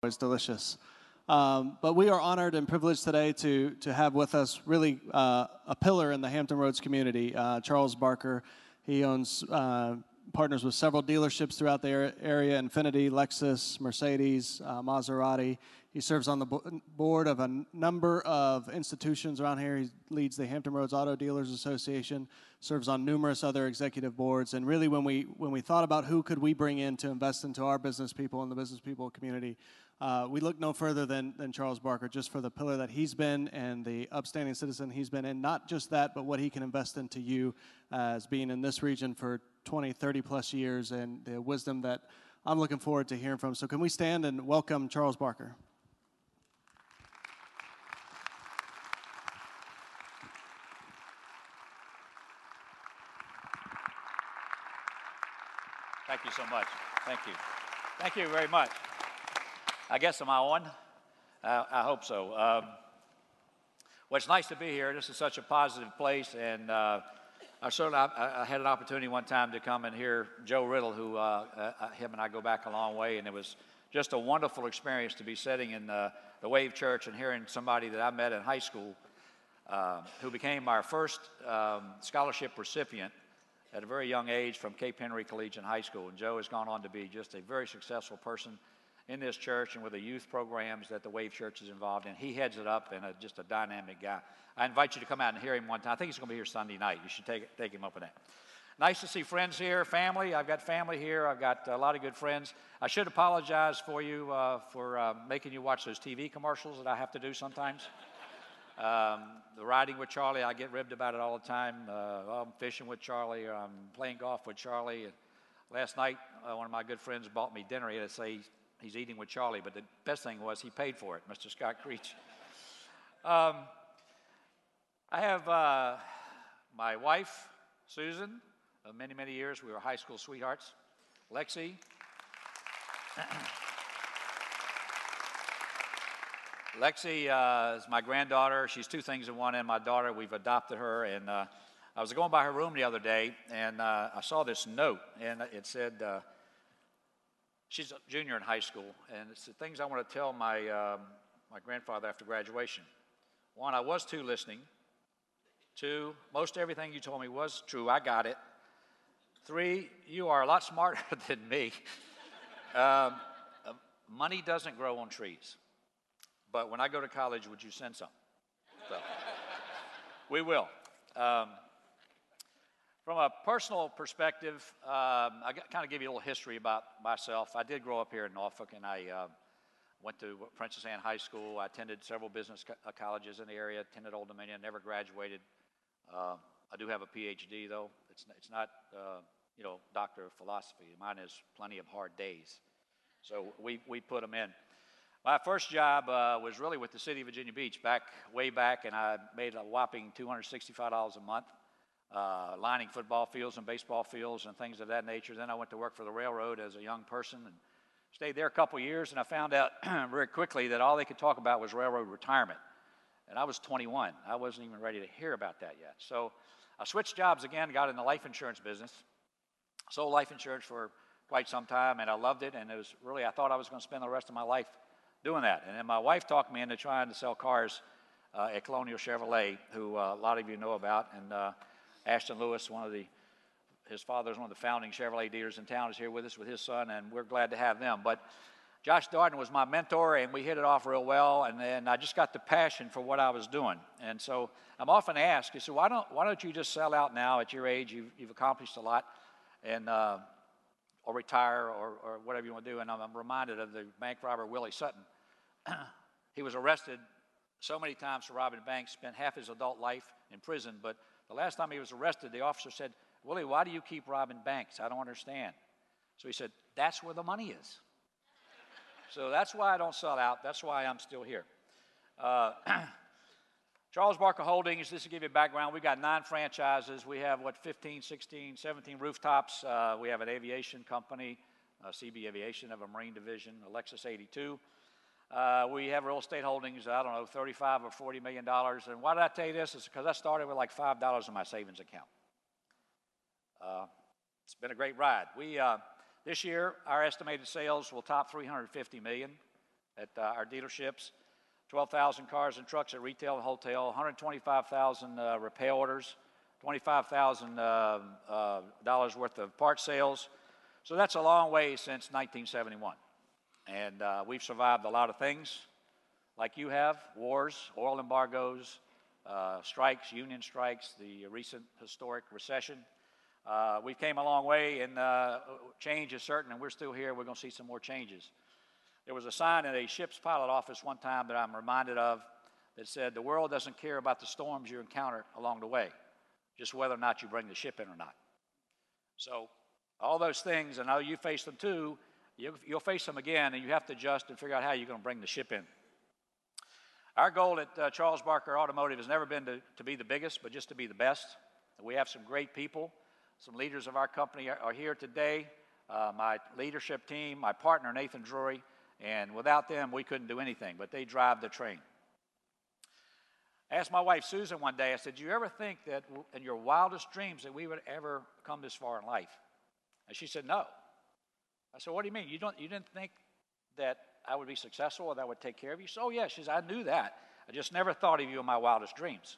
It's delicious. But we are honored and privileged today to have with us really a pillar in the Hampton Roads community, Charles Barker. He owns partners with several dealerships throughout the area: Infiniti, Lexus, Mercedes, Maserati. He serves on the board of a number of institutions around here. He leads the Hampton Roads Auto Dealers Association, serves on numerous other executive boards. And really, when we thought about who could we bring in to invest into our business people and the business people community, we look no further than Charles Barker, just for the pillar that he's been and the upstanding citizen he's been. And not just that, but what he can invest into you as being in this region for 20, 30 plus years, and the wisdom that I'm looking forward to hearing from. So can we stand and welcome Charles Barker? Thank you so much. Thank you. Thank you very much. I guess, am I on? I hope so. Well, it's nice to be here. This is such a positive place, and I had an opportunity one time to come and hear Joe Riddle, who him and I go back a long way, and it was just a wonderful experience to be sitting in the Wave Church and hearing somebody that I met in high school who became our first scholarship recipient at a very young age from Cape Henry Collegiate High School. And Joe has gone on to be just a very successful person in this church and with the youth programs that the Wave Church is involved in. He heads it up, and just a dynamic guy. I invite you to come out and hear him one time. I think he's going to be here Sunday night. You should take him up on that. Nice to see friends here, family. I've got family here. I've got a lot of good friends. I should apologize for you for making you watch those TV commercials that I have to do sometimes. The riding with Charlie, I get ribbed about it all the time. I'm fishing with Charlie, or I'm playing golf with Charlie. And last night, one of my good friends bought me dinner. He had to say he's eating with Charlie, but the best thing was he paid for it, Mr. Scott Creech. I have my wife, Susan, of many, many years. We were high school sweethearts. Lexi. Lexi is my granddaughter. She's two things in one, and my daughter. We've adopted her, and I was going by her room the other day, and I saw this note, and it said, she's a junior in high school, and it's the things I want to tell my grandfather after graduation. One, I was too listening. Two, most everything you told me was true. I got it. Three, you are a lot smarter than me. Money doesn't grow on trees. But when I go to college, would you send some? So, we will. From a personal perspective, I kind of give you a little history about myself. I did grow up here in Norfolk, and I went to Princess Anne High School. I attended several business colleges in the area, attended Old Dominion, never graduated. I do have a PhD, though. It's not, doctor of philosophy. Mine is plenty of hard days. So we put them in. My first job was really with the city of Virginia Beach, way back, and I made a whopping $265 a month, lining football fields and baseball fields and things of that nature. Then I went to work for the railroad as a young person and stayed there a couple years, and I found out very quickly that all they could talk about was railroad retirement. And I was 21. I wasn't even ready to hear about that yet. So I switched jobs again, got in the life insurance business, sold life insurance for quite some time, and I loved it, and it was really, I thought I was going to spend the rest of my life doing that. And then my wife talked me into trying to sell cars at Colonial Chevrolet, who a lot of you know about. And Ashton Lewis, his father is one of the founding Chevrolet dealers in town, is here with us with his son, and we're glad to have them. But Josh Darden was my mentor, and we hit it off real well. And then I just got the passion for what I was doing. And so I'm often asked, so why don't you just sell out now at your age? You've accomplished a lot, and or retire, or whatever you want to do. And I'm reminded of the bank robber Willie Sutton. He was arrested so many times for robbing banks, spent half his adult life in prison, but the last time he was arrested, the officer said, "Willie, why do you keep robbing banks? I don't understand." So he said, "That's where the money is." So that's why I don't sell out. That's why I'm still here. Charles Barker Holdings, this will give you a background. We've got 9 franchises. We have, 15, 16, 17 rooftops. We have an aviation company, CB Aviation, have a marine division, a Lexus 82. We have real estate holdings, I don't know, $35 or $40 million. And why did I tell you this? It's because I started with like $5 in my savings account. It's been a great ride. This year, our estimated sales will top $350 million. at our dealerships, 12,000 cars and trucks at retail and wholesale, 125,000 repair orders, $25,000 worth of part sales. So that's a long way since 1971. And we've survived a lot of things like you have, wars, oil embargoes, strikes, union strikes, the recent historic recession. We came a long way, and change is certain, and we're still here. We're going to see some more changes. There was a sign in a ship's pilot office one time that I'm reminded of that said, "The world doesn't care about the storms you encounter along the way, just whether or not you bring the ship in or not." So all those things, and I know you face them too, you'll face them again, and you have to adjust and figure out how you're going to bring the ship in. Our goal at Charles Barker Automotive has never been to be the biggest, but just to be the best. We have some great people. Some leaders of our company are here today. My leadership team, my partner, Nathan Drury, and without them, we couldn't do anything, but they drive the train. I asked my wife, Susan, one day, I said, "Do you ever think that in your wildest dreams that we would ever come this far in life?" And she said, "No." I said, "What do you mean? You didn't think that I would be successful or that I would take care of you?" She said, "Oh, yeah." She said, "I knew that. I just never thought of you in my wildest dreams."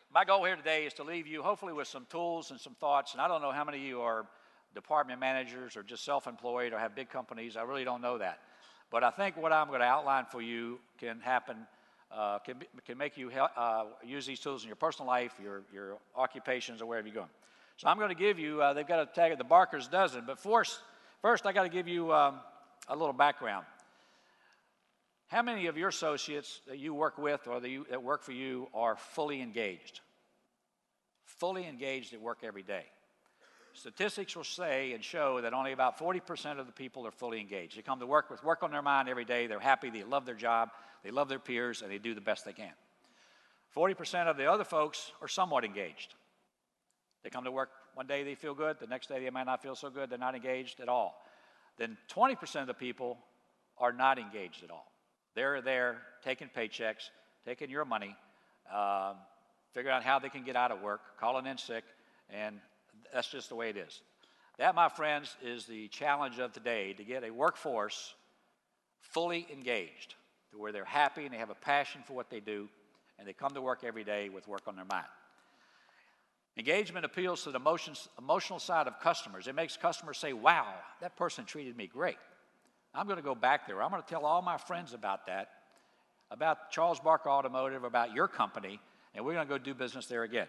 My goal here today is to leave you hopefully with some tools and some thoughts, and I don't know how many of you are department managers or just self-employed or have big companies. I really don't know that. But I think what I'm going to outline for you can happen, can make you use these tools in your personal life, your occupations, or wherever you're going. So I'm going to give you, they've got a tag of the Barker's Dozen, but first I got to give you a little background. How many of your associates that you work with or that work for you are fully engaged? Fully engaged at work every day. Statistics will say and show that only about 40% of the people are fully engaged. They come to work with work on their mind every day. They're happy. They love their job. They love their peers, and they do the best they can. 40% of the other folks are somewhat engaged. They come to work one day, they feel good. The next day, they might not feel so good. They're not engaged at all. Then 20% of the people are not engaged at all. They're there taking paychecks, taking your money, figuring out how they can get out of work, calling in sick, and that's just the way it is. That, my friends, is the challenge of today, to get a workforce fully engaged, to where they're happy and they have a passion for what they do, and they come to work every day with work on their mind. Engagement appeals to the emotional side of customers. It makes customers say, "Wow, that person treated me great. I'm going to go back there. I'm going to tell all my friends about that, about Charles Barker Automotive, about your company, and we're going to go do business there again."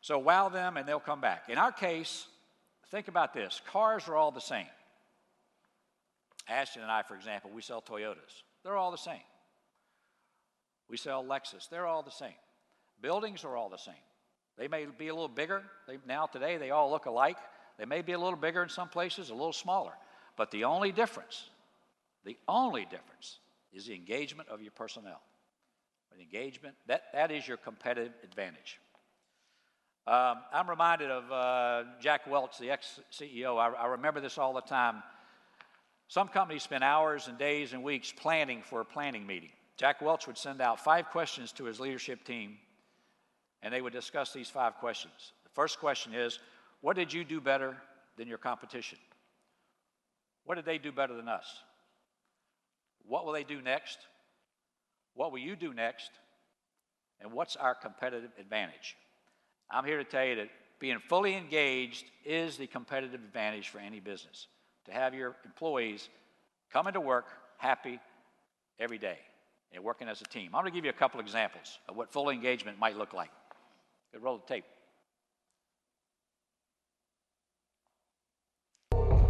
So wow them, and they'll come back. In our case, think about this. Cars are all the same. Ashton and I, for example, we sell Toyotas. They're all the same. We sell Lexus. They're all the same. Buildings are all the same. They may be a little bigger. Today, they all look alike. They may be a little bigger in some places, a little smaller. But the only difference is the engagement of your personnel. The engagement, that is your competitive advantage. I'm reminded of Jack Welch, the ex-CEO. I remember this all the time. Some companies spend hours and days and weeks planning for a planning meeting. Jack Welch would send out 5 questions to his leadership team, and they would discuss these 5 questions. The first question is, what did you do better than your competition? What did they do better than us? What will they do next? What will you do next? And what's our competitive advantage? I'm here to tell you that being fully engaged is the competitive advantage for any business. To have your employees coming to work happy every day and working as a team. I'm going to give you a couple examples of what full engagement might look like. Good, roll the tape.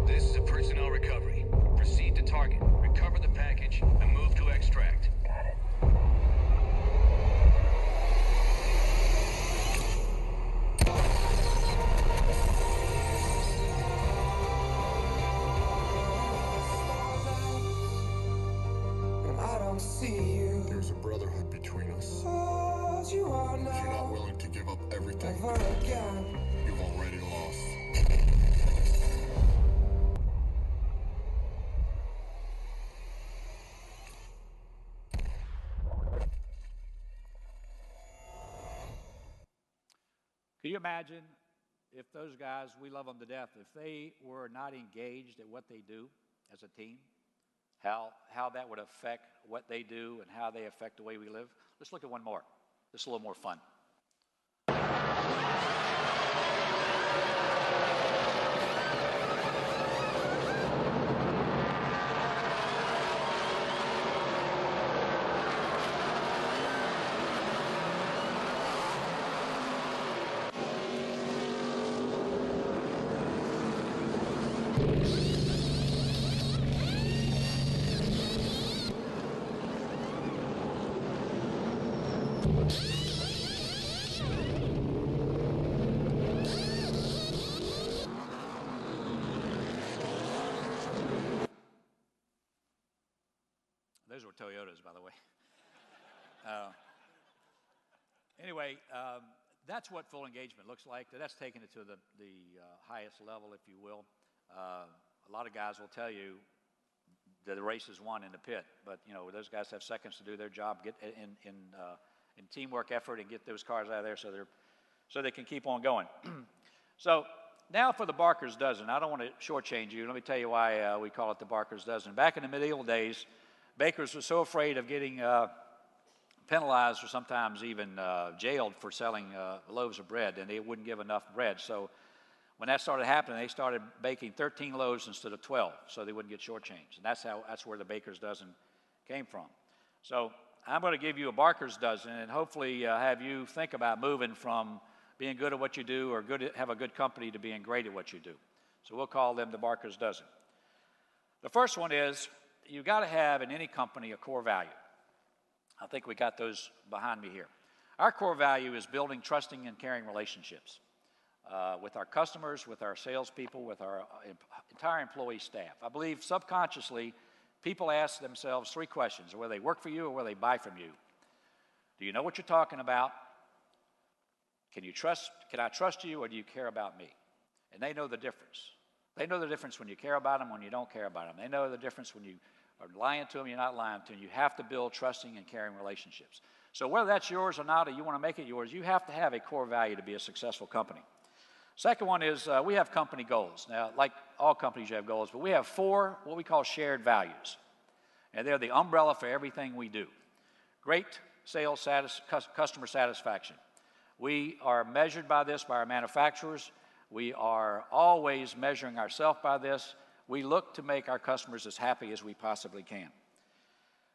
This is a personnel recovery. Proceed to target, recover the package, and move to extract. Got it. I don't see you. There's a brotherhood between us. Oh, you are now. If you're not willing to give up everything, Never again. you've already lost. Can you imagine if those guys, we love them to death, if they were not engaged at what they do as a team, how that would affect what they do and how they affect the way we live. Let's look at one more. This is a little more fun. Those were Toyotas, by the way. Anyway, that's what full engagement looks like. That's taking it to the highest level, if you will. A lot of guys will tell you that the race is won in the pit, but you know those guys have seconds to do their job, get in teamwork effort, and get those cars out of there so they can keep on going. So now for the Barker's Dozen. I don't want to shortchange you. Let me tell you why we call it the Barker's Dozen. Back in the medieval days, bakers were so afraid of getting penalized or sometimes even jailed for selling loaves of bread, and they wouldn't give enough bread. So when that started happening, they started baking 13 loaves instead of 12, so they wouldn't get shortchanged. And that's where the Baker's Dozen came from. So I'm going to give you a Barker's Dozen, and hopefully have you think about moving from being good at what you do or have a good company to being great at what you do. So we'll call them the Barker's Dozen. The first one is you've got to have in any company a core value. I think we got those behind me here. Our core value is building trusting and caring relationships with our customers, with our salespeople, with our entire employee staff. I believe subconsciously people ask themselves three questions: whether they work for you or whether they buy from you. Do you know what you're talking about? Can I trust you, or do you care about me? And they know the difference. They know the difference when you care about them, when you don't care about them. They know the difference when you are lying to them, you're not lying to them. You have to build trusting and caring relationships. So whether that's yours or not, or you want to make it yours, you have to have a core value to be a successful company. Second one is we have company goals. Now, like all companies, you have goals, but we have 4 what we call shared values. And they're the umbrella for everything we do. Great sales customer satisfaction. We are measured by this by our manufacturers. We are always measuring ourselves by this. We look to make our customers as happy as we possibly can.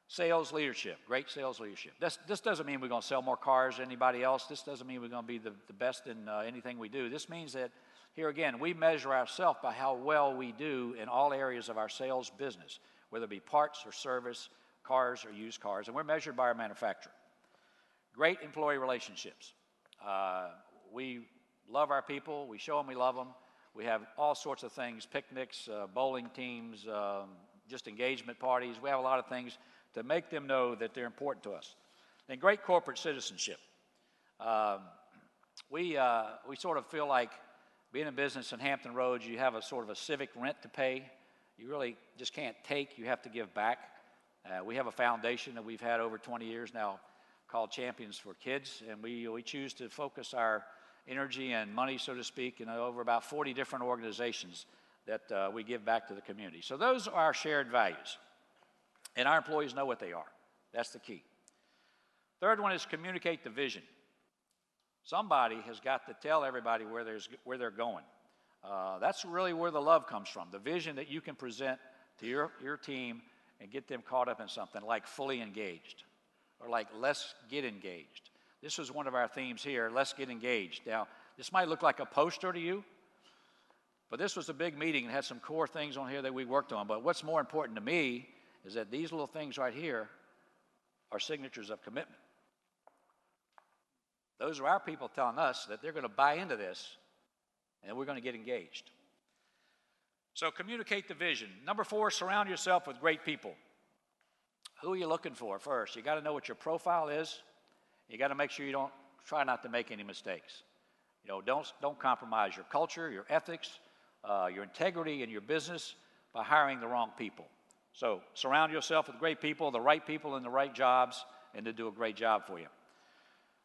Sales leadership, great sales leadership. This doesn't mean we're going to sell more cars than anybody else. This doesn't mean we're going to be the best in anything we do. This means that, here again, we measure ourselves by how well we do in all areas of our sales business, whether it be parts or service, cars or used cars, and we're measured by our manufacturer. Great employee relationships. We love our people. We show them we love them. We have all sorts of things, picnics, bowling teams, just engagement parties. We have a lot of things to make them know that they're important to us. And great corporate citizenship. We sort of feel like being in business in Hampton Roads, you have a sort of a civic rent to pay. You really just can't take, you have to give back. We have a foundation that we've had over 20 years now called Champions for Kids, and we choose to focus our energy and money, so to speak, over about 40 different organizations that we give back to the community. So those are our shared values, and our employees know what they are. That's the key. Third one is communicate the vision. Somebody has got to tell everybody where they're going. That's really where the love comes from, the vision that you can present to your team and get them caught up in something like fully engaged or like let's get engaged. This was one of our themes here, let's get engaged. Now, this might look like a poster to you, but this was a big meeting and had some core things on here that we worked on. But what's more important to me is that these little things right here are signatures of commitment. Those are our people telling us that they're going to buy into this and we're going to get engaged. So communicate the vision. Number 4, surround yourself with great people. Who are you looking for first? You got to know what your profile is. You got to make sure you don't try not to make any mistakes. You know, don't compromise your culture, your ethics, your integrity in your business by hiring the wrong people. So surround yourself with great people, the right people in the right jobs, and to do a great job for you.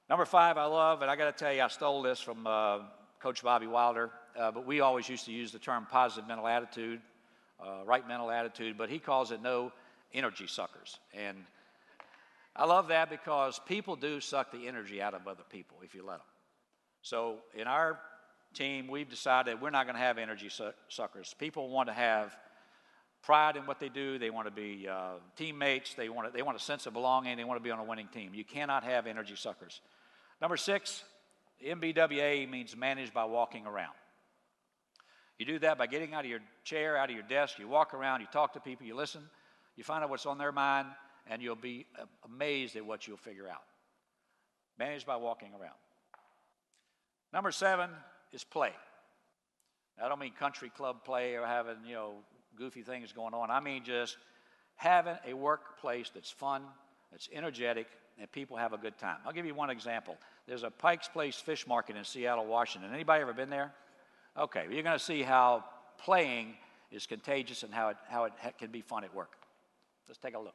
Number 5, I love, and I got to tell you, I stole this from a Coach Bobby Wilder, but we always used to use the term positive mental attitude, right mental attitude, but he calls it no energy suckers. And I love that because people do suck the energy out of other people if you let them. So in our team, we've decided we're not going to have energy suckers. People want to have pride in what they do. They want to be teammates. They want a sense of belonging. They want to be on a winning team. You cannot have energy suckers. Number 6, MBWA means managed by walking around. You do that by getting out of your chair, out of your desk. You walk around, you talk to people, you listen, you find out what's on their mind, and you'll be amazed at what you'll figure out. Managed by walking around. Number 7 is play. I don't mean country club play or having, goofy things going on. I mean just having a workplace that's fun, that's energetic, and people have a good time. I'll give you one example. There's a Pike's Place fish market in Seattle, Washington. Anybody ever been there? Okay, well, you're going to see how playing is contagious and how it can be fun at work. Let's take a look.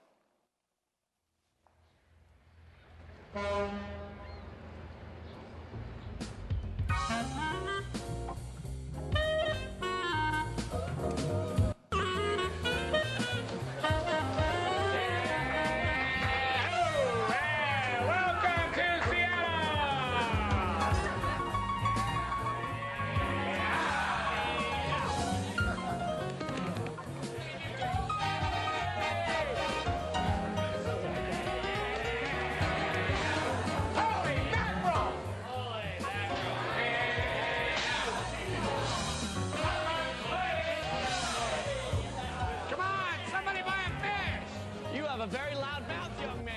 Very loud mouth, young man.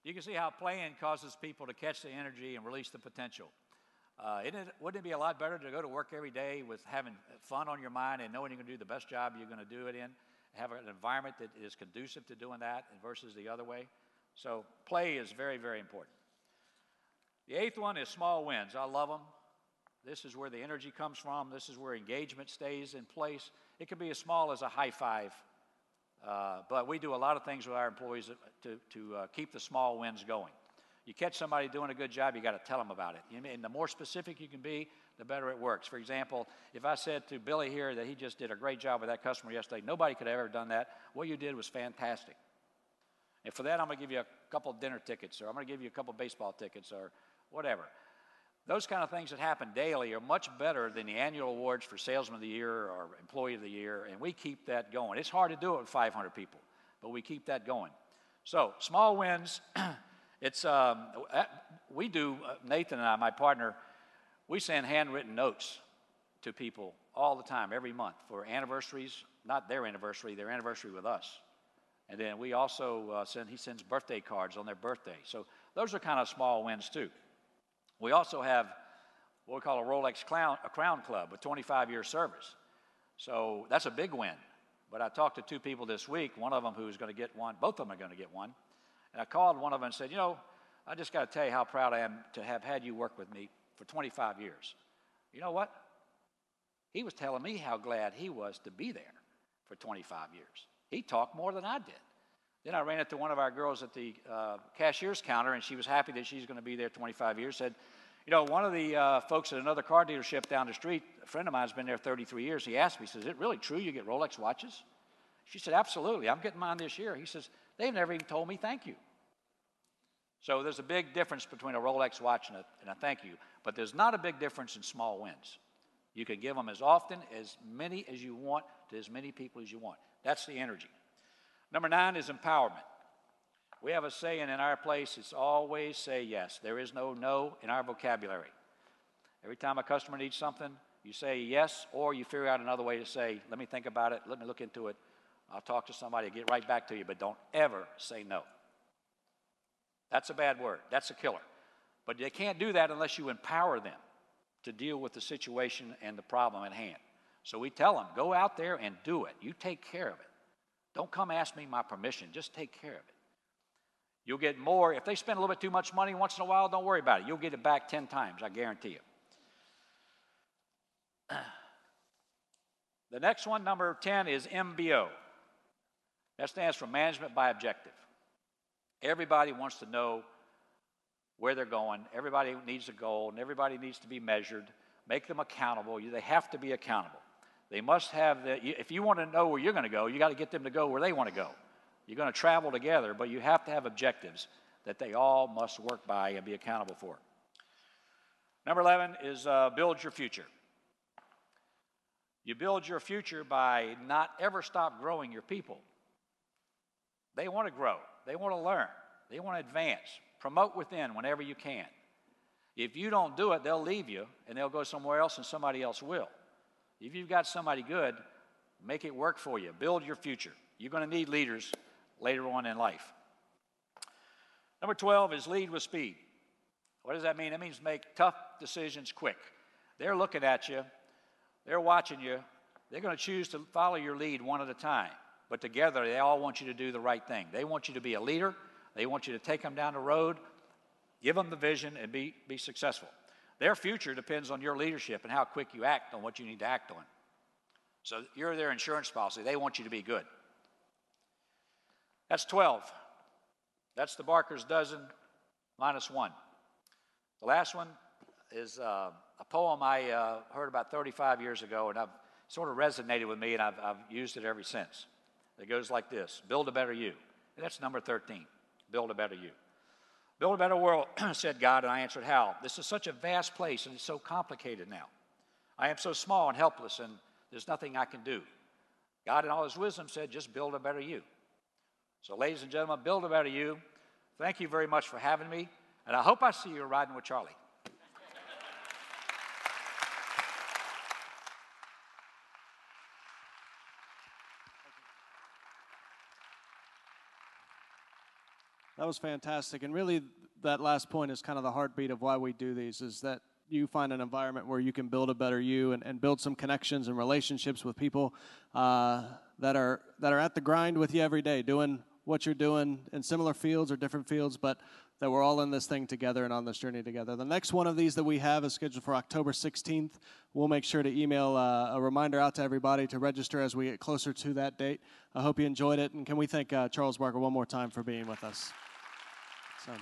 You can see how playing causes people to catch the energy and release the potential. Wouldn't it be a lot better to go to work every day with having fun on your mind and knowing you can do the best job you're going to do it in? Have an environment that is conducive to doing that versus the other way. So play is very, very important. The 8th one is small wins. I love them. This is where the energy comes from. This is where engagement stays in place. It can be as small as a high five, but we do a lot of things with our employees to keep the small wins going. You catch somebody doing a good job, you got to tell them about it. And the more specific you can be, the better it works. For example, if I said to Billy here that he just did a great job with that customer yesterday, nobody could have ever done that. What you did was fantastic. And for that, I'm going to give you a couple dinner tickets, or I'm going to give you a couple baseball tickets, or whatever. Those kind of things that happen daily are much better than the annual awards for Salesman of the Year or Employee of the Year, and we keep that going. It's hard to do it with 500 people, but we keep that going. So small wins. We do, Nathan and I, my partner, we send handwritten notes to people all the time, every month, for anniversaries, not their anniversary with us. And then we also he sends birthday cards on their birthday. So those are kind of small wins too. We also have what we call a Rolex Crown Club with 25-year service. So that's a big win. But I talked to 2 people this week, one of them who's going to get one, both of them are going to get one. And I called one of them and said, I just got to tell you how proud I am to have had you work with me for 25 years. You know what? He was telling me how glad he was to be there for 25 years. He talked more than I did. Then I ran into one of our girls at the cashier's counter, and she was happy that she's going to be there 25 years, said, one of the folks at another car dealership down the street, a friend of mine has been there 33 years, he asked me, he says, is it really true you get Rolex watches? She said, absolutely. I'm getting mine this year. He says, they've never even told me thank you. So there's a big difference between a Rolex watch and a thank you, but there's not a big difference in small wins. You can give them as often, as many as you want, to as many people as you want. That's the energy. Number 9 is empowerment. We have a saying in our place, it's always say yes. There is no in our vocabulary. Every time a customer needs something, you say yes, or you figure out another way to say, let me think about it, let me look into it, I'll talk to somebody, get right back to you, but don't ever say no. That's a bad word. That's a killer. But they can't do that unless you empower them to deal with the situation and the problem at hand. So we tell them, go out there and do it. You take care of it. Don't come ask me my permission. Just take care of it. You'll get more. If they spend a little bit too much money once in a while, don't worry about it. You'll get it back 10 times, I guarantee you. The next one, number 10, is MBO. That stands for Management by Objective. Everybody wants to know where they're going. Everybody needs a goal, and everybody needs to be measured. Make them accountable. They have to be accountable. They must have if you want to know where you're going to go, you got to get them to go where they want to go. You're going to travel together, but you have to have objectives that they all must work by and be accountable for. Number 11 is build your future. You build your future by not ever stop growing your people. They want to grow. They want to learn. They want to advance. Promote within whenever you can. If you don't do it, they'll leave you, and they'll go somewhere else, and somebody else will. If you've got somebody good, make it work for you. Build your future. You're going to need leaders later on in life. Number 12 is lead with speed. What does that mean? It means make tough decisions quick. They're looking at you. They're watching you. They're going to choose to follow your lead one at a time. But together, they all want you to do the right thing. They want you to be a leader. They want you to take them down the road, give them the vision, and be successful. Their future depends on your leadership and how quick you act on what you need to act on. So you're their insurance policy. They want you to be good. That's 12. That's the Barker's dozen minus one. The last one is a poem I heard about 35 years ago, and I've sort of resonated with me, and I've used it ever since. It goes like this: build a better you. And that's number 13, build a better you. Build a better world, said God, and I answered, how? This is such a vast place, and it's so complicated now. I am so small and helpless, and there's nothing I can do. God, in all his wisdom, said, just build a better you. So, ladies and gentlemen, build a better you. Thank you very much for having me, and I hope I see you riding with Charlie. That was fantastic. And really, that last point is kind of the heartbeat of why we do these, is that you find an environment where you can build a better you and build some connections and relationships with people that are at the grind with you every day, doing what you're doing in similar fields or different fields, but that we're all in this thing together and on this journey together. The next one of these that we have is scheduled for October 16th. We'll make sure to email a reminder out to everybody to register as we get closer to that date. I hope you enjoyed it, and can we thank Charles Barker one more time for being with us? So.